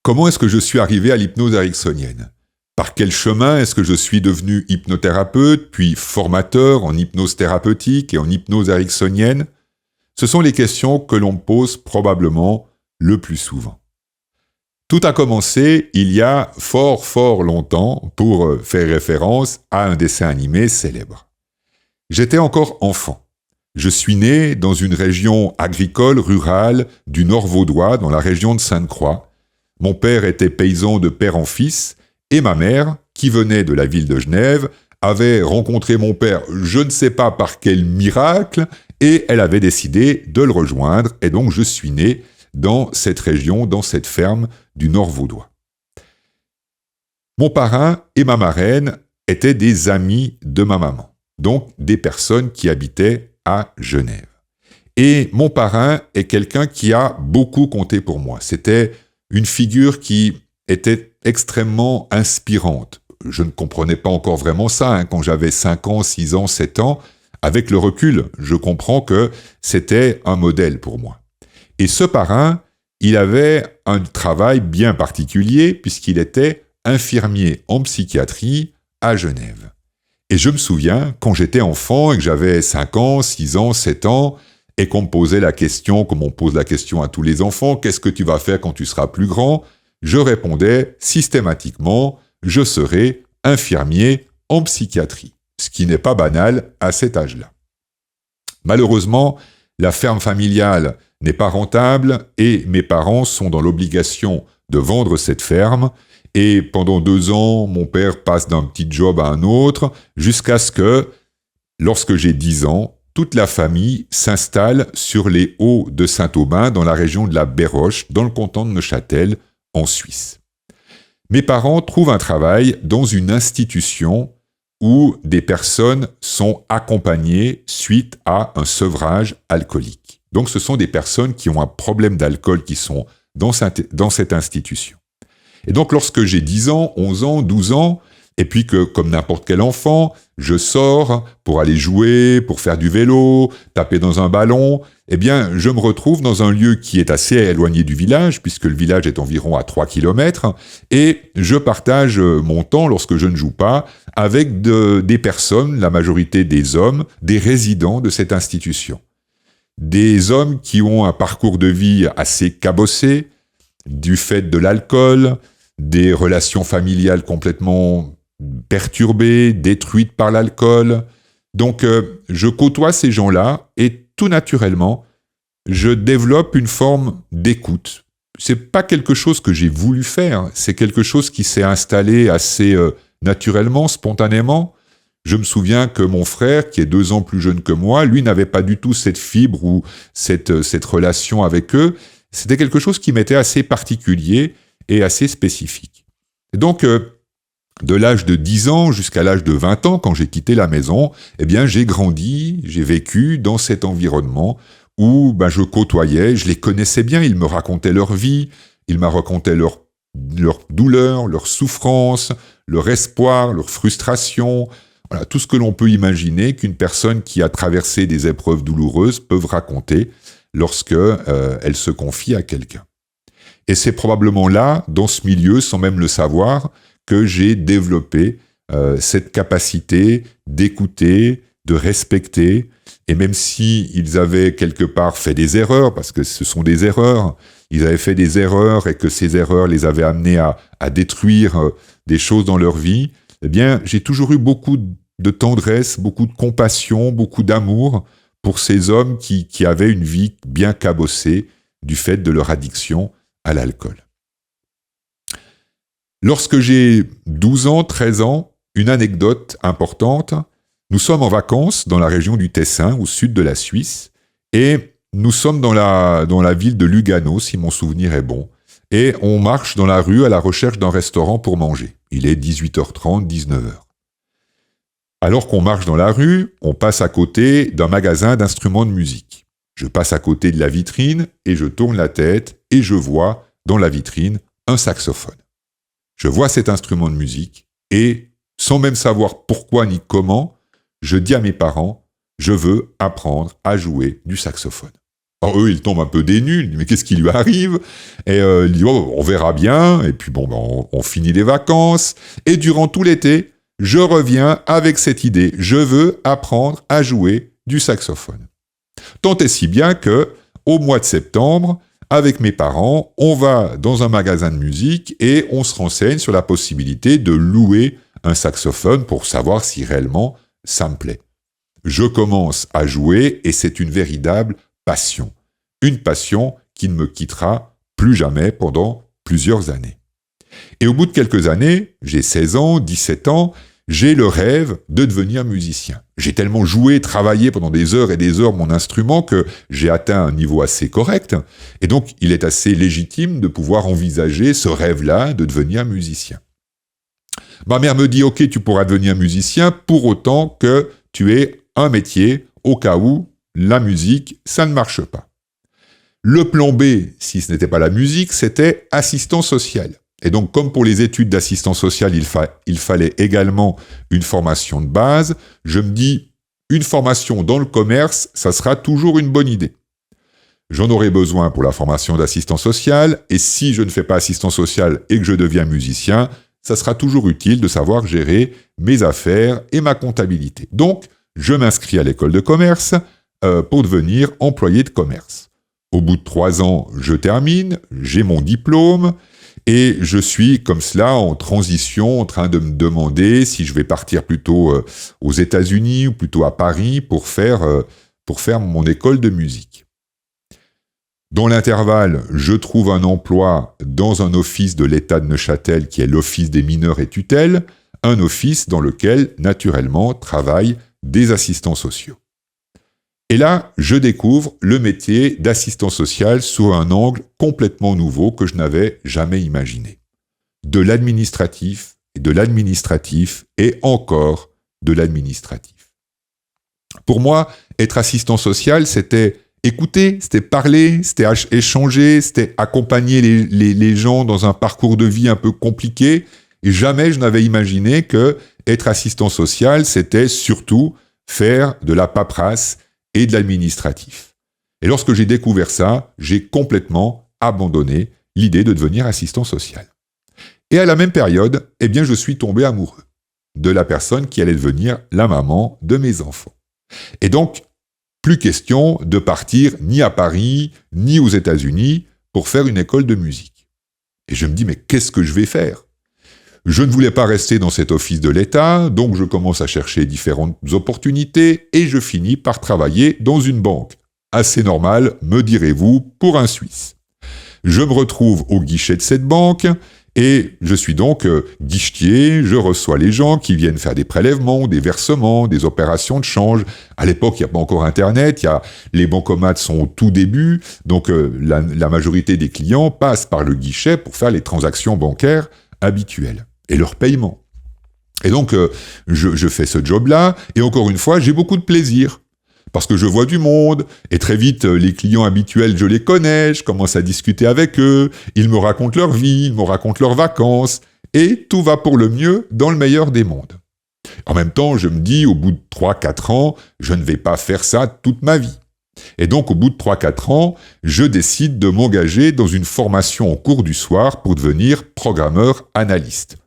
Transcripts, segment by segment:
Comment est-ce que je suis arrivé à l'hypnose ericksonienne ? Par quel chemin est-ce que je suis devenu hypnothérapeute, puis formateur en hypnose thérapeutique et en hypnose ericksonienne ? Ce sont les questions que l'on me pose probablement le plus souvent. Tout a commencé il y a fort longtemps pour faire référence à un dessin animé célèbre. J'étais encore enfant. Je suis né dans une région agricole, rurale, du Nord vaudois, dans la région de Sainte-Croix. Mon père était paysan de père en fils, et ma mère, qui venait de la ville de Genève, avait rencontré mon père, je ne sais pas par quel miracle, et elle avait décidé de le rejoindre, et donc je suis né dans cette région, dans cette ferme du Nord vaudois. Mon parrain et ma marraine étaient des amis de ma maman, donc des personnes qui habitaient à Genève. Et mon parrain est quelqu'un qui a beaucoup compté pour moi. C'était une figure qui était extrêmement inspirante. Je ne comprenais pas encore vraiment ça quand j'avais 5 ans, 6 ans, 7 ans. Avec le recul, je comprends que c'était un modèle pour moi. Et ce parrain, il avait un travail bien particulier puisqu'il était infirmier en psychiatrie à Genève. Et je me souviens, quand j'étais enfant et que j'avais 5 ans, 6 ans, 7 ans, et qu'on me posait la question, comme on pose la question à tous les enfants, qu'est-ce que tu vas faire quand tu seras plus grand ? Je répondais systématiquement, je serai infirmier en psychiatrie, ce qui n'est pas banal à cet âge-là. Malheureusement, la ferme familiale n'est pas rentable et mes parents sont dans l'obligation de vendre cette ferme. Et pendant 2 ans, mon père passe d'un petit job à un autre jusqu'à ce que, lorsque j'ai 10 ans, toute la famille s'installe sur les hauts de Saint-Aubin dans la région de la Béroche, dans le canton de Neuchâtel, en Suisse. Mes parents trouvent un travail dans une institution où des personnes sont accompagnées suite à un sevrage alcoolique. Donc ce sont des personnes qui ont un problème d'alcool qui sont dans cette institution. Et donc lorsque j'ai 10 ans, 11 ans, 12 ans, et puis que, comme n'importe quel enfant, je sors pour aller jouer, pour faire du vélo, taper dans un ballon, eh bien, je me retrouve dans un lieu qui est assez éloigné du village, puisque le village est environ à 3 km, et je partage mon temps, lorsque je ne joue pas, avec des personnes, la majorité des hommes, des résidents de cette institution. Des hommes qui ont un parcours de vie assez cabossé, du fait de l'alcool, des relations familiales complètement perturbées, détruites par l'alcool. Donc, je côtoie ces gens-là et tout naturellement, je développe une forme d'écoute. C'est pas quelque chose que j'ai voulu faire, c'est quelque chose qui s'est installé assez naturellement, spontanément. Je me souviens que mon frère, qui est 2 ans plus jeune que moi, lui n'avait pas du tout cette fibre ou cette relation avec eux. C'était quelque chose qui m'était assez particulier et assez spécifique. Et donc, de l'âge de 10 ans jusqu'à l'âge de 20 ans, quand j'ai quitté la maison, eh bien, j'ai grandi, j'ai vécu dans cet environnement où je côtoyais, je les connaissais bien, ils me racontaient leur vie, ils me racontaient leur douleur, leur souffrance, leur espoir, leur frustration, voilà, tout ce que l'on peut imaginer qu'une personne qui a traversé des épreuves douloureuses peut raconter lorsque elle se confie à quelqu'un. Et c'est probablement là, dans ce milieu, sans même le savoir, que j'ai développé cette capacité d'écouter, de respecter, et même si ils avaient quelque part fait des erreurs, parce que ce sont des erreurs, ils avaient fait des erreurs et que ces erreurs les avaient amenés à détruire des choses dans leur vie, eh bien, j'ai toujours eu beaucoup de tendresse, beaucoup de compassion, beaucoup d'amour pour ces hommes qui avaient une vie bien cabossée du fait de leur addiction à l'alcool. Lorsque j'ai 12 ans, 13 ans, une anecdote importante, nous sommes en vacances dans la région du Tessin, au sud de la Suisse, et nous sommes dans la ville de Lugano, si mon souvenir est bon, et on marche dans la rue à la recherche d'un restaurant pour manger. Il est 18h30, 19h. Alors qu'on marche dans la rue, on passe à côté d'un magasin d'instruments de musique. Je passe à côté de la vitrine et je tourne la tête et je vois dans la vitrine un saxophone. Je vois cet instrument de musique et, sans même savoir pourquoi ni comment, je dis à mes parents, je veux apprendre à jouer du saxophone. Alors eux, ils tombent un peu des nues, ils disent, mais qu'est-ce qui lui arrive? Et ils disent, oh, on verra bien, et puis bon, on finit les vacances, et durant tout l'été, je reviens avec cette idée, je veux apprendre à jouer du saxophone. Tant et si bien que, au mois de septembre, avec mes parents, on va dans un magasin de musique et on se renseigne sur la possibilité de louer un saxophone pour savoir si réellement ça me plaît. Je commence à jouer et c'est une véritable passion. Une passion qui ne me quittera plus jamais pendant plusieurs années. Et au bout de quelques années, j'ai 16 ans, 17 ans, j'ai le rêve de devenir musicien. J'ai tellement joué, travaillé pendant des heures et des heures mon instrument que j'ai atteint un niveau assez correct. Et donc, il est assez légitime de pouvoir envisager ce rêve-là de devenir musicien. Ma mère me dit, ok, tu pourras devenir musicien pour autant que tu aies un métier au cas où la musique, ça ne marche pas. Le plan B, si ce n'était pas la musique, c'était assistant social. Et donc, comme pour les études d'assistant social, il fallait également une formation de base, je me dis, une formation dans le commerce, ça sera toujours une bonne idée. J'en aurai besoin pour la formation d'assistant social, et si je ne fais pas assistant social et que je deviens musicien, ça sera toujours utile de savoir gérer mes affaires et ma comptabilité. Donc, je m'inscris à l'école de commerce pour devenir employé de commerce. Au bout de 3 ans, je termine, j'ai mon diplôme, et je suis comme cela en transition, en train de me demander si je vais partir plutôt aux États-Unis ou plutôt à Paris pour faire mon école de musique. Dans l'intervalle, je trouve un emploi dans un office de l'État de Neuchâtel qui est l'Office des mineurs et tutelles, un office dans lequel, naturellement, travaillent des assistants sociaux. Et là, je découvre le métier d'assistant social sous un angle complètement nouveau que je n'avais jamais imaginé. De l'administratif, et de l'administratif, et encore de l'administratif. Pour moi, être assistant social, c'était écouter, c'était parler, c'était échanger, c'était accompagner les gens dans un parcours de vie un peu compliqué, et jamais je n'avais imaginé que être assistant social, c'était surtout faire de la paperasse et de l'administratif. Et lorsque j'ai découvert ça, j'ai complètement abandonné l'idée de devenir assistant social. Et à la même période, je suis tombé amoureux de la personne qui allait devenir la maman de mes enfants. Et donc, plus question de partir ni à Paris, ni aux États-Unis pour faire une école de musique. Et je me dis, mais qu'est-ce que je vais faire ? Je ne voulais pas rester dans cet office de l'État, donc je commence à chercher différentes opportunités et je finis par travailler dans une banque. Assez normal, me direz-vous, pour un Suisse. Je me retrouve au guichet de cette banque et je suis donc guichetier, je reçois les gens qui viennent faire des prélèvements, des versements, des opérations de change. À l'époque, il n'y a pas encore Internet, les bancomates sont au tout début, donc la majorité des clients passent par le guichet pour faire les transactions bancaires habituelles. Et leur paiement. Et donc, je fais ce job-là, et encore une fois, j'ai beaucoup de plaisir. Parce que je vois du monde, et très vite, les clients habituels, je les connais, je commence à discuter avec eux, ils me racontent leur vie, ils me racontent leurs vacances, et tout va pour le mieux dans le meilleur des mondes. En même temps, je me dis, au bout de 3-4 ans, je ne vais pas faire ça toute ma vie. Et donc, au bout de 3-4 ans, je décide de m'engager dans une formation en cours du soir pour devenir programmeur analyste.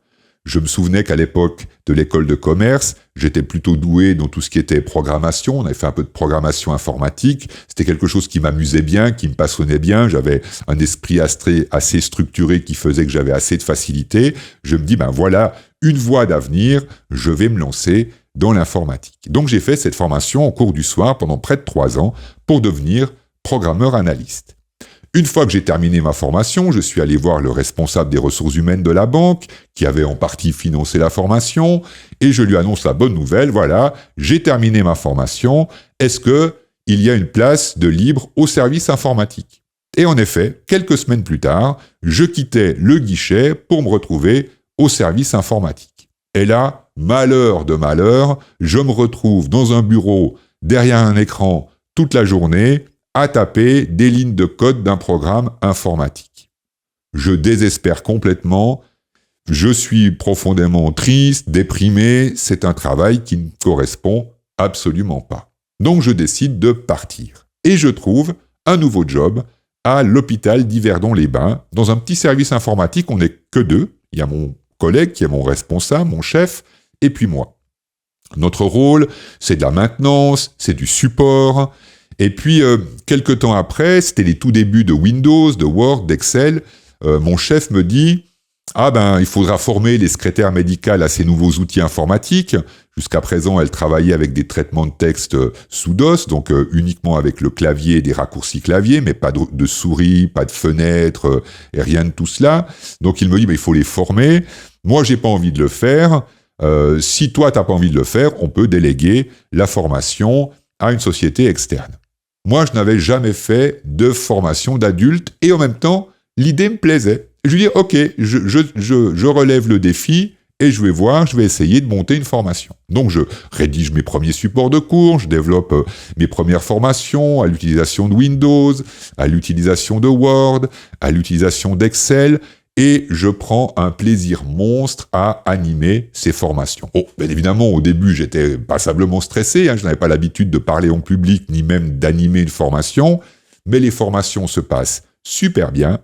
Je me souvenais qu'à l'époque de l'école de commerce, j'étais plutôt doué dans tout ce qui était programmation. On avait fait un peu de programmation informatique. C'était quelque chose qui m'amusait bien, qui me passionnait bien. J'avais un esprit assez structuré qui faisait que j'avais assez de facilité. Je me dis, voilà, une voie d'avenir, je vais me lancer dans l'informatique. Donc j'ai fait cette formation en cours du soir pendant près de 3 ans pour devenir programmeur analyste. Une fois que j'ai terminé ma formation, je suis allé voir le responsable des ressources humaines de la banque, qui avait en partie financé la formation, et je lui annonce la bonne nouvelle, voilà, j'ai terminé ma formation, est-ce qu'il y a une place de libre au service informatique ? Et en effet, quelques semaines plus tard, je quittais le guichet pour me retrouver au service informatique. Et là, malheur de malheur, je me retrouve dans un bureau, derrière un écran, toute la journée, à taper des lignes de code d'un programme informatique. Je désespère complètement, je suis profondément triste, déprimé, c'est un travail qui ne correspond absolument pas. Donc je décide de partir. Et je trouve un nouveau job à l'hôpital d'Yverdon-les-Bains. Dans un petit service informatique, on n'est que deux. Il y a mon collègue qui est mon responsable, mon chef, et puis moi. Notre rôle, c'est de la maintenance, c'est du support. Et puis, quelques temps après, c'était les tout débuts de Windows, de Word, d'Excel, mon chef me dit « Ah ben, il faudra former les secrétaires médicales à ces nouveaux outils informatiques. » Jusqu'à présent, elle travaillait avec des traitements de texte sous DOS, donc uniquement avec le clavier et des raccourcis clavier, mais pas de souris, pas de fenêtre, et rien de tout cela. Donc il me dit « Il faut les former. Moi, j'ai pas envie de le faire. Si toi, t'as pas envie de le faire, on peut déléguer la formation à une société externe. » Moi, je n'avais jamais fait de formation d'adulte, et en même temps, l'idée me plaisait. Je lui dis « Ok, je relève le défi, et je vais voir, je vais essayer de monter une formation. » Donc je rédige mes premiers supports de cours, je développe mes premières formations à l'utilisation de Windows, à l'utilisation de Word, à l'utilisation d'Excel, et je prends un plaisir monstre à animer ces formations. Oh, bien évidemment, au début, j'étais passablement stressé, je n'avais pas l'habitude de parler en public, ni même d'animer une formation, mais les formations se passent super bien.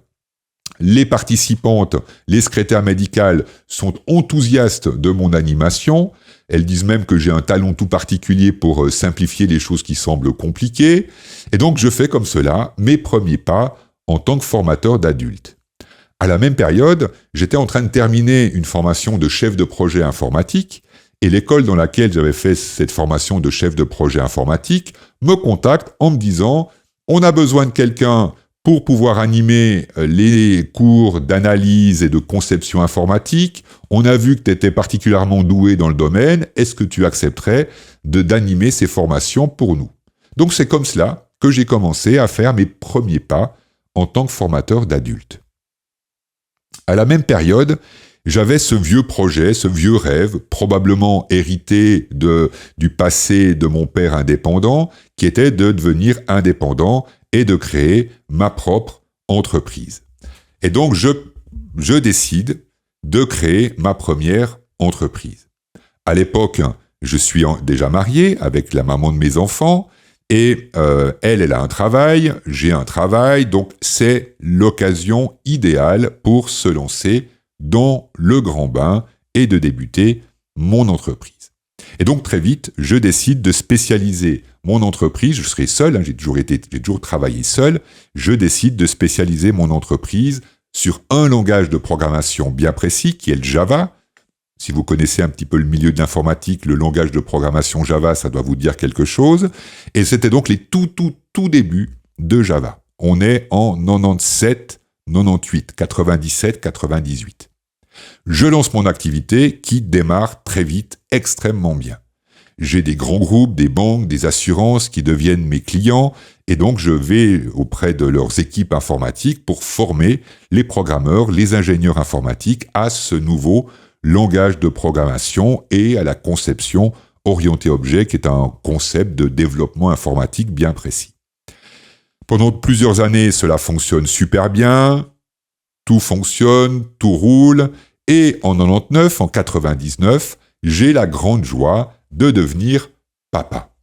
Les participantes, les secrétaires médicales sont enthousiastes de mon animation. Elles disent même que j'ai un talent tout particulier pour simplifier les choses qui semblent compliquées. Et donc, je fais comme cela mes premiers pas en tant que formateur d'adultes. À la même période, j'étais en train de terminer une formation de chef de projet informatique et l'école dans laquelle j'avais fait cette formation de chef de projet informatique me contacte en me disant « On a besoin de quelqu'un pour pouvoir animer les cours d'analyse et de conception informatique. On a vu que tu étais particulièrement doué dans le domaine. Est-ce que tu accepterais d'animer ces formations pour nous ?» Donc c'est comme cela que j'ai commencé à faire mes premiers pas en tant que formateur d'adultes. À la même période, j'avais ce vieux projet, ce vieux rêve, probablement hérité du passé de mon père indépendant, qui était de devenir indépendant et de créer ma propre entreprise. Et donc, je décide de créer ma première entreprise. À l'époque, je suis déjà marié avec la maman de mes enfants, et elle a un travail, j'ai un travail, donc c'est l'occasion idéale pour se lancer dans le grand bain et de débuter mon entreprise. Et donc très vite, je décide de spécialiser mon entreprise. Je serai seul, j'ai toujours travaillé seul. Je décide de spécialiser mon entreprise sur un langage de programmation bien précis qui est le Java. Si vous connaissez un petit peu le milieu de l'informatique, le langage de programmation Java, ça doit vous dire quelque chose. Et c'était donc les tout débuts de Java. On est en 97, 98, 97, 98. Je lance mon activité qui démarre très vite, extrêmement bien. J'ai des grands groupes, des banques, des assurances qui deviennent mes clients et donc je vais auprès de leurs équipes informatiques pour former les programmeurs, les ingénieurs informatiques à ce nouveau langage de programmation et à la conception orientée objet qui est un concept de développement informatique bien précis. Pendant plusieurs années, cela fonctionne super bien, tout fonctionne, tout roule. Et en 99, en 99, j'ai la grande joie de devenir papa.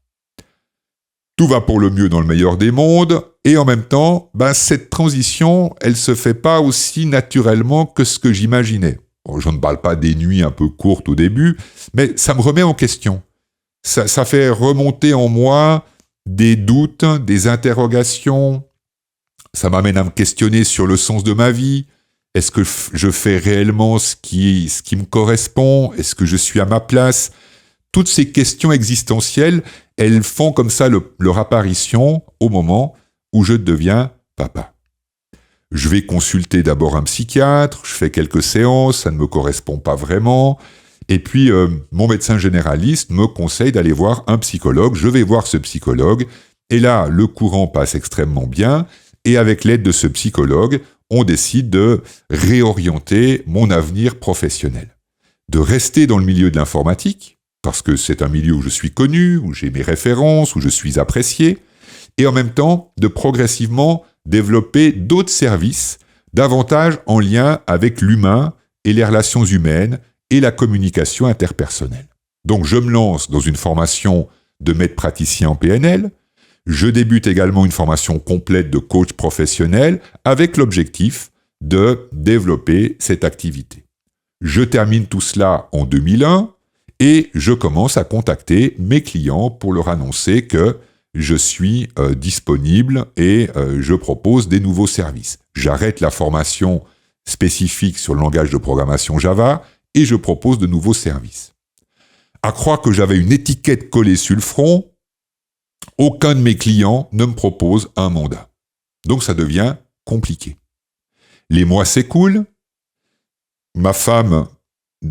Tout va pour le mieux dans le meilleur des mondes, et en même temps, cette transition, elle se fait pas aussi naturellement que ce que j'imaginais. Bon, je ne parle pas des nuits un peu courtes au début, mais ça me remet en question. Ça fait remonter en moi des doutes, des interrogations. Ça m'amène à me questionner sur le sens de ma vie. Est-ce que je fais réellement ce qui me correspond? Est-ce que je suis à ma place? Toutes ces questions existentielles, elles font comme ça leur apparition au moment où je deviens papa. Je vais consulter d'abord un psychiatre, je fais quelques séances, ça ne me correspond pas vraiment. Et puis, mon médecin généraliste me conseille d'aller voir un psychologue. Je vais voir ce psychologue. Et là, le courant passe extrêmement bien. Et avec l'aide de ce psychologue, on décide de réorienter mon avenir professionnel. De rester dans le milieu de l'informatique, parce que c'est un milieu où je suis connu, où j'ai mes références, où je suis apprécié, et en même temps de progressivement développer d'autres services, davantage en lien avec l'humain et les relations humaines et la communication interpersonnelle. Donc je me lance dans une formation de maître praticien en PNL, Je débute également une formation complète de coach professionnel avec l'objectif de développer cette activité. Je termine tout cela en 2001 et je commence à contacter mes clients pour leur annoncer que je suis disponible et je propose des nouveaux services. J'arrête la formation spécifique sur le langage de programmation Java et je propose de nouveaux services. À croire que j'avais une étiquette collée sur le front, aucun de mes clients ne me propose un mandat. Donc ça devient compliqué. Les mois s'écoulent. Ma femme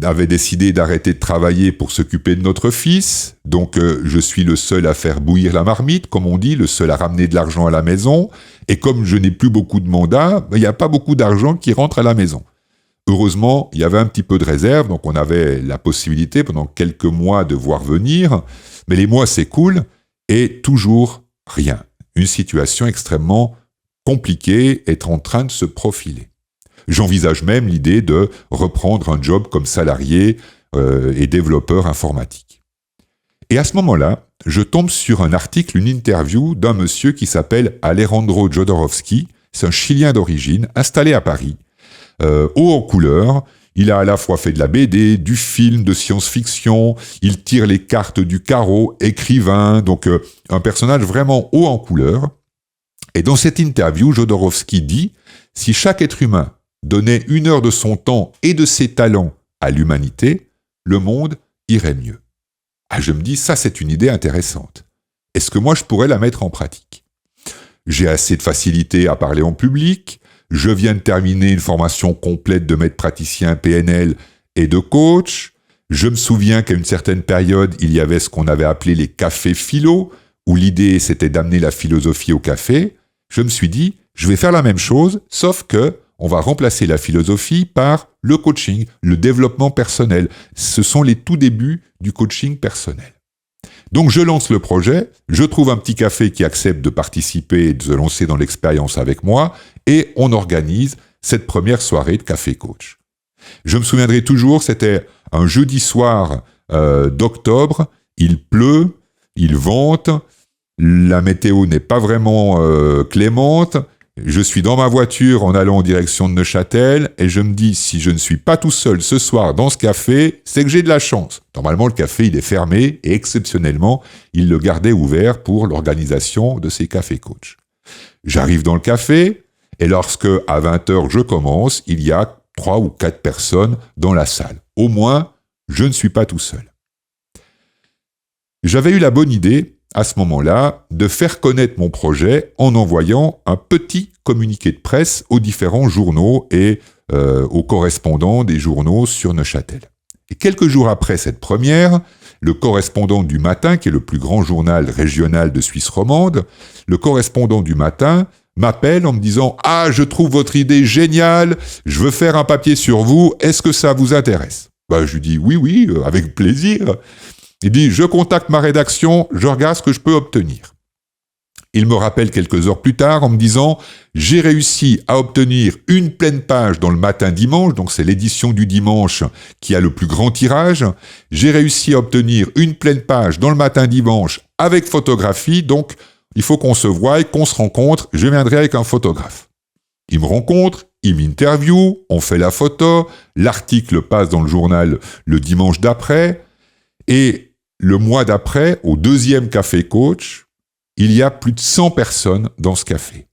avait décidé d'arrêter de travailler pour s'occuper de notre fils. Donc je suis le seul à faire bouillir la marmite, comme on dit, le seul à ramener de l'argent à la maison. Et comme je n'ai plus beaucoup de mandats, il n'y a pas beaucoup d'argent qui rentre à la maison. Heureusement, il y avait un petit peu de réserve, donc on avait la possibilité pendant quelques mois de voir venir. Mais les mois s'écoulent et toujours rien. Une situation extrêmement compliquée est en train de se profiler. J'envisage même l'idée de reprendre un job comme salarié et développeur informatique. Et à ce moment-là, je tombe sur un article, une interview d'un monsieur qui s'appelle Alejandro Jodorowsky. C'est un Chilien d'origine, installé à Paris, haut en couleur. Il a à la fois fait de la BD, du film, de science-fiction. Il tire les cartes du carreau, écrivain. Donc un personnage vraiment haut en couleur. Et dans cette interview, Jodorowsky dit « Si chaque être humain donnait 1 heure de son temps et de ses talents à l'humanité, le monde irait mieux. » Je me dis, ça c'est une idée intéressante. Est-ce que moi je pourrais la mettre en pratique ? J'ai assez de facilité à parler en public, je viens de terminer une formation complète de maître praticien PNL et de coach, je me souviens qu'à une certaine période, il y avait ce qu'on avait appelé les cafés philo, où l'idée c'était d'amener la philosophie au café. Je me suis dit, je vais faire la même chose, sauf que on va remplacer la philosophie par le coaching, le développement personnel. Ce sont les tout débuts du coaching personnel. Donc je lance le projet, je trouve un petit café qui accepte de participer et de se lancer dans l'expérience avec moi, et on organise cette première soirée de café coach. Je me souviendrai toujours, c'était un jeudi soir d'octobre, il pleut, il vente, la météo n'est pas vraiment clémente. Je suis dans ma voiture en allant en direction de Neuchâtel et je me dis, si je ne suis pas tout seul ce soir dans ce café, c'est que j'ai de la chance. Normalement, le café, il est fermé et exceptionnellement, il le gardait ouvert pour l'organisation de ces cafés coach. J'arrive dans le café et lorsque, à 20h, je commence, il y a 3 ou 4 personnes dans la salle. Au moins, je ne suis pas tout seul. J'avais eu la bonne idée, à ce moment-là, de faire connaître mon projet en envoyant un petit communiqué de presse aux différents journaux et aux correspondants des journaux sur Neuchâtel. Et quelques jours après cette première, le correspondant du Matin, qui est le plus grand journal régional de Suisse romande, le correspondant du Matin m'appelle en me disant « Ah, je trouve votre idée géniale, je veux faire un papier sur vous, est-ce que ça vous intéresse ?» Je lui dis « Oui, avec plaisir ». Il dit « Je contacte ma rédaction, je regarde ce que je peux obtenir. » Il me rappelle quelques heures plus tard en me disant « J'ai réussi à obtenir une pleine page dans le Matin dimanche, donc c'est l'édition du dimanche qui a le plus grand tirage. J'ai réussi à obtenir une pleine page dans le Matin dimanche avec photographie, donc il faut qu'on se voie, qu'on se rencontre, je viendrai avec un photographe. » Il me rencontre, il m'interviewe, on fait la photo, l'article passe dans le journal le dimanche d'après, et le mois d'après, au 2e café coach, il y a plus de 100 personnes dans ce café.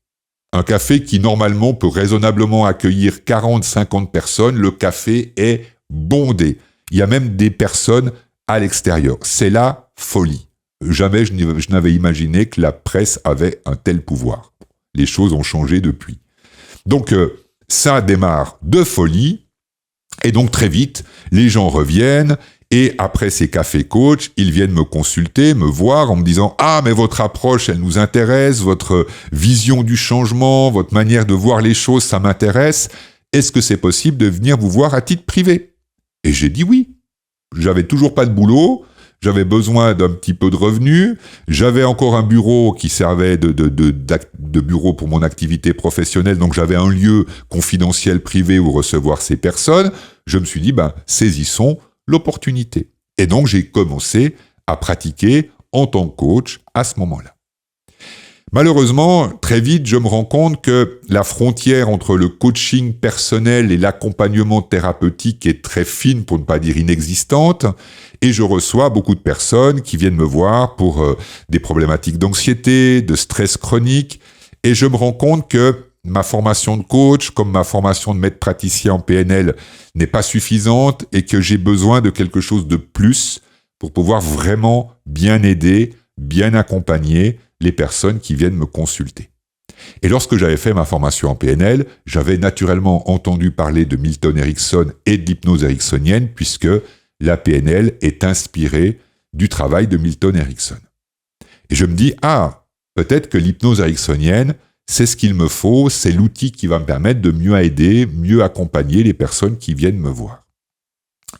Un café qui normalement peut raisonnablement accueillir 40-50 personnes, le café est bondé. Il y a même des personnes à l'extérieur. C'est la folie. Jamais je n'avais imaginé que la presse avait un tel pouvoir. Les choses ont changé depuis. Donc ça démarre de folie, et donc très vite, les gens reviennent. Et après ces cafés coach, ils viennent me consulter, me voir en me disant « Ah, mais votre approche, elle nous intéresse, votre vision du changement, votre manière de voir les choses, ça m'intéresse. Est-ce que c'est possible de venir vous voir à titre privé ?» Et j'ai dit oui. J'avais toujours pas de boulot, j'avais besoin d'un petit peu de revenus, j'avais encore un bureau qui servait de bureau pour mon activité professionnelle, donc j'avais un lieu confidentiel privé où recevoir ces personnes. Je me suis dit « Saisissons l'opportunité. » Et donc, j'ai commencé à pratiquer en tant que coach à ce moment-là. Malheureusement, très vite, je me rends compte que la frontière entre le coaching personnel et l'accompagnement thérapeutique est très fine, pour ne pas dire inexistante, et je reçois beaucoup de personnes qui viennent me voir pour des problématiques d'anxiété, de stress chronique, et je me rends compte que ma formation de coach, comme ma formation de maître praticien en PNL, n'est pas suffisante et que j'ai besoin de quelque chose de plus pour pouvoir vraiment bien aider, bien accompagner les personnes qui viennent me consulter. Et lorsque j'avais fait ma formation en PNL, j'avais naturellement entendu parler de Milton Erickson et de l'hypnose ericksonienne, puisque la PNL est inspirée du travail de Milton Erickson. Et je me dis, peut-être que l'hypnose ericksonienne, c'est ce qu'il me faut, c'est l'outil qui va me permettre de mieux aider, mieux accompagner les personnes qui viennent me voir.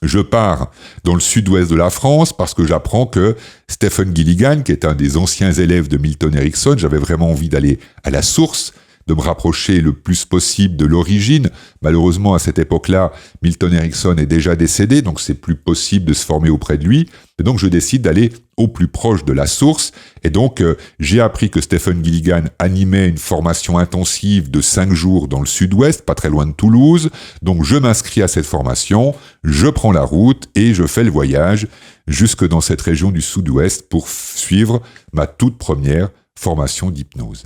Je pars dans le sud-ouest de la France parce que j'apprends que Stephen Gilligan, qui est un des anciens élèves de Milton Erickson, j'avais vraiment envie d'aller à la source, de me rapprocher le plus possible de l'origine. Malheureusement, à cette époque-là, Milton Erickson est déjà décédé, donc c'est plus possible de se former auprès de lui. Et donc, je décide d'aller au plus proche de la source. Et donc, j'ai appris que Stephen Gilligan animait une formation intensive de 5 jours dans le sud-ouest, pas très loin de Toulouse. Donc, je m'inscris à cette formation, je prends la route et je fais le voyage jusque dans cette région du sud-ouest pour suivre ma toute première formation d'hypnose.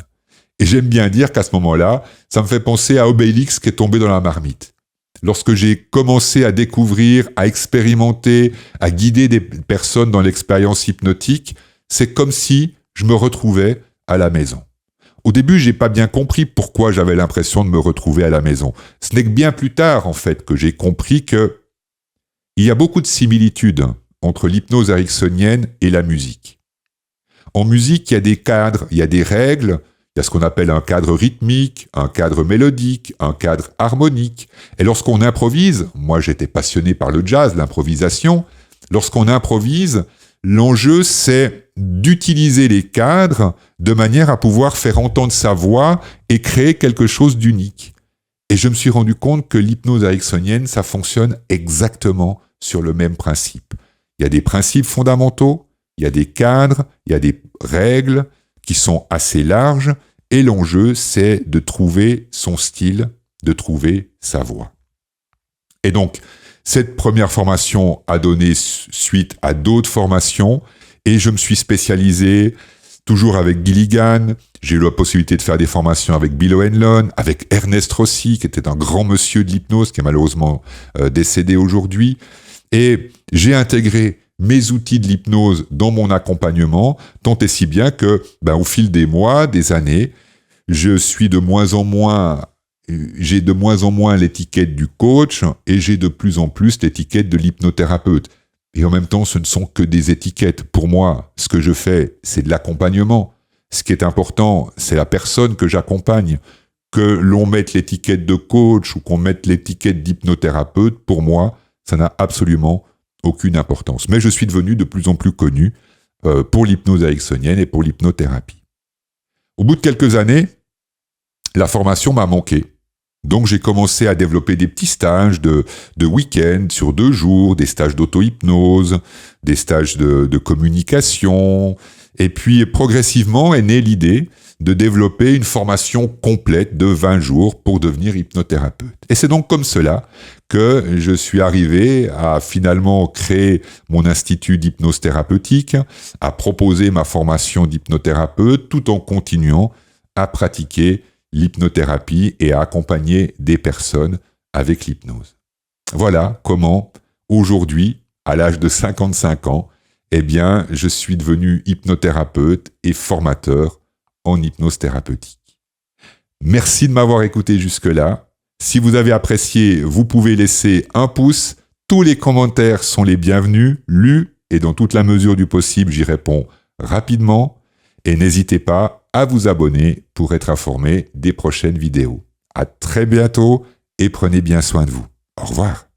Et j'aime bien dire qu'à ce moment-là, ça me fait penser à Obélix qui est tombé dans la marmite. Lorsque j'ai commencé à découvrir, à expérimenter, à guider des personnes dans l'expérience hypnotique, c'est comme si je me retrouvais à la maison. Au début, j'ai pas bien compris pourquoi j'avais l'impression de me retrouver à la maison. Ce n'est que bien plus tard, en fait, que j'ai compris que il y a beaucoup de similitudes entre l'hypnose ericksonienne et la musique. En musique, il y a des cadres, il y a des règles. Il y a ce qu'on appelle un cadre rythmique, un cadre mélodique, un cadre harmonique. Et lorsqu'on improvise, moi j'étais passionné par le jazz, l'improvisation, lorsqu'on improvise, l'enjeu c'est d'utiliser les cadres de manière à pouvoir faire entendre sa voix et créer quelque chose d'unique. Et je me suis rendu compte que l'hypnose ericksonienne, ça fonctionne exactement sur le même principe. Il y a des principes fondamentaux, il y a des cadres, il y a des règles, qui sont assez larges, et l'enjeu, c'est de trouver son style, de trouver sa voix. Et donc, cette première formation a donné suite à d'autres formations, et je me suis spécialisé toujours avec Gilligan. J'ai eu la possibilité de faire des formations avec Bill O'Hanlon, avec Ernest Rossi, qui était un grand monsieur de l'hypnose, qui est malheureusement décédé aujourd'hui. Et j'ai intégré mes outils de l'hypnose dans mon accompagnement, tant et si bien que, au fil des mois, des années, j'ai de moins en moins l'étiquette du coach et j'ai de plus en plus l'étiquette de l'hypnothérapeute. Et en même temps, ce ne sont que des étiquettes. Pour moi, ce que je fais, c'est de l'accompagnement. Ce qui est important, c'est la personne que j'accompagne. Que l'on mette l'étiquette de coach ou qu'on mette l'étiquette d'hypnothérapeute, pour moi, ça n'a absolument aucune importance. Mais je suis devenu de plus en plus connu pour l'hypnose ericksonienne et pour l'hypnothérapie. Au bout de quelques années, la formation m'a manqué. Donc j'ai commencé à développer des petits stages de week-end sur 2 jours, des stages d'auto-hypnose, des stages de communication. Et puis progressivement est née l'idée de développer une formation complète de 20 jours pour devenir hypnothérapeute. Et c'est donc comme cela que je suis arrivé à finalement créer mon institut d'hypnose thérapeutique, à proposer ma formation d'hypnothérapeute tout en continuant à pratiquer l'hypnothérapie et à accompagner des personnes avec l'hypnose. Voilà comment, aujourd'hui, à l'âge de 55 ans, je suis devenu hypnothérapeute et formateur en hypnose thérapeutique. Merci de m'avoir écouté jusque-là. Si vous avez apprécié, vous pouvez laisser un pouce. Tous les commentaires sont les bienvenus, lus, et dans toute la mesure du possible, j'y réponds rapidement. Et n'hésitez pas à vous abonner pour être informé des prochaines vidéos. À très bientôt et prenez bien soin de vous. Au revoir.